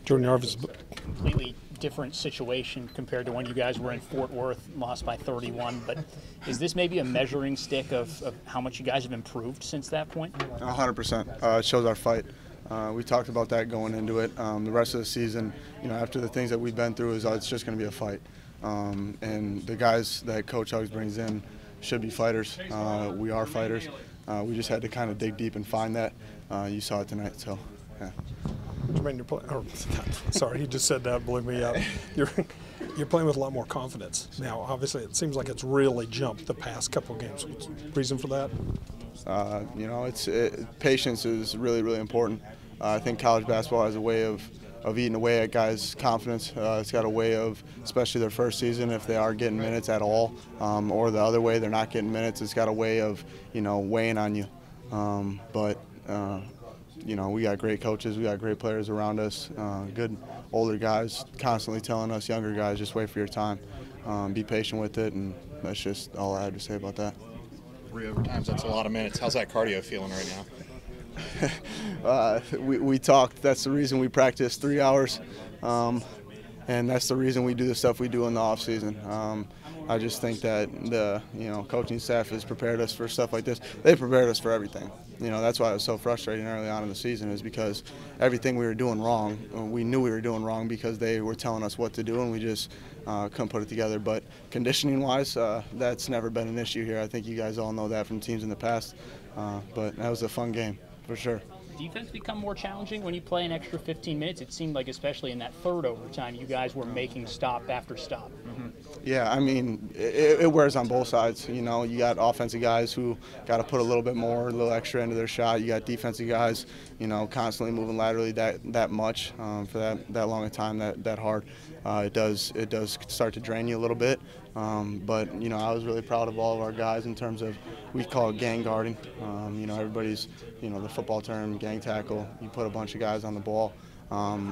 Jordan, Jarvis. Completely different situation compared to when you guys were in Fort Worth, lost by 31. But is this maybe a measuring stick of how much you guys have improved since that point? 100%. It shows our fight. We talked about that going into it. The rest of the season, after the things that we've been through, it's just going to be a fight. And the guys that Coach Hugs brings in should be fighters. We are fighters. We just had to kind of dig deep and find that. You saw it tonight, so yeah. Jermaine, sorry, he just said that, blew me up. You're playing with a lot more confidence now. Obviously, it seems like it's really jumped the past couple of games. What's the reason for that? Patience is really, really important. I think college basketball has a way of eating away at guys' confidence. It's got a way of, especially their first season, if they are getting minutes at all, or the other way, they're not getting minutes, it's got a way of, weighing on you. We got great coaches, we got great players around us, good older guys constantly telling us younger guys, just wait for your time, be patient with it, and that's just all I had to say about that. 3 overtimes, that's a lot of minutes. How's that cardio feeling right now? We talked. That's the reason we practice 3 hours, and that's the reason we do the stuff we do in the off season. I just think that the coaching staff has prepared us for stuff like this. They prepared us for everything. That's why it was so frustrating early on in the season, is because everything we were doing wrong, we knew we were doing wrong because they were telling us what to do, and we just couldn't put it together. But conditioning-wise, that's never been an issue here. I think you guys all know that from teams in the past. But that was a fun game, for sure. Defense become more challenging when you play an extra 15 minutes? It seemed like, especially in that third overtime, you guys were making stop after stop. Mm-hmm. Yeah, I mean, it wears on both sides. You got offensive guys who got to put a little bit more, a little extra into their shot. You got defensive guys, constantly moving laterally that much for that long a time, that hard. It does start to drain you a little bit. But I was really proud of all of our guys in terms of, we call it gang guarding. Everybody's, the football term, gang tackle. You put a bunch of guys on the ball.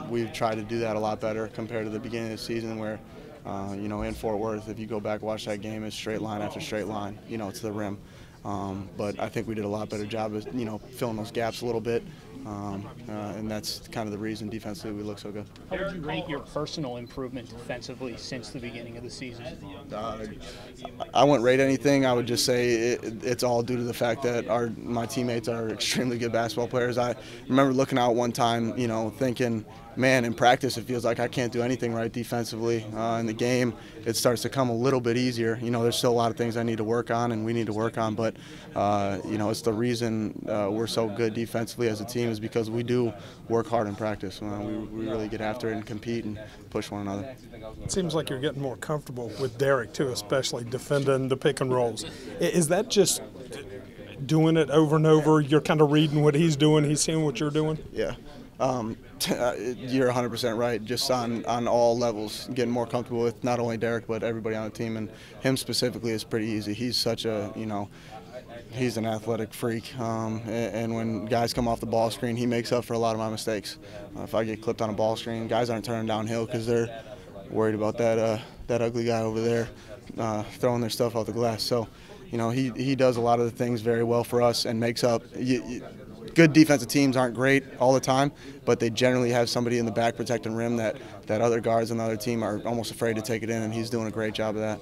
We've tried to do that a lot better compared to the beginning of the season where, in Fort Worth, if you go back and watch that game, it's straight line after straight line, to the rim. But I think we did a lot better job of, filling those gaps a little bit. And that's kind of the reason defensively we look so good. How would you rate your personal improvement defensively since the beginning of the season? I wouldn't rate anything. I would just say it's all due to the fact that my teammates are extremely good basketball players. I remember looking out one time, thinking, man, in practice it feels like I can't do anything right defensively. In the game, it starts to come a little bit easier. There's still a lot of things I need to work on and we need to work on, but it's the reason we're so good defensively as a team is because we do work hard in practice. We really get after it and compete and push one another. It seems like you're getting more comfortable with Derek too, especially defending the pick and rolls. Is that just doing it over and over? You're kind of reading what he's doing, he's seeing what you're doing? Yeah. You're 100% right, just on all levels, getting more comfortable with not only Derek but everybody on the team, and him specifically is pretty easy. He's such a, he's an athletic freak, and when guys come off the ball screen, he makes up for a lot of my mistakes. If I get clipped on a ball screen, guys aren't turning downhill because they're worried about that ugly guy over there throwing their stuff out the glass. So, he does a lot of the things very well for us and makes up. Good defensive teams aren't great all the time, but they generally have somebody in the back protecting rim that other guards on the other team are almost afraid to take it in, and he's doing a great job of that.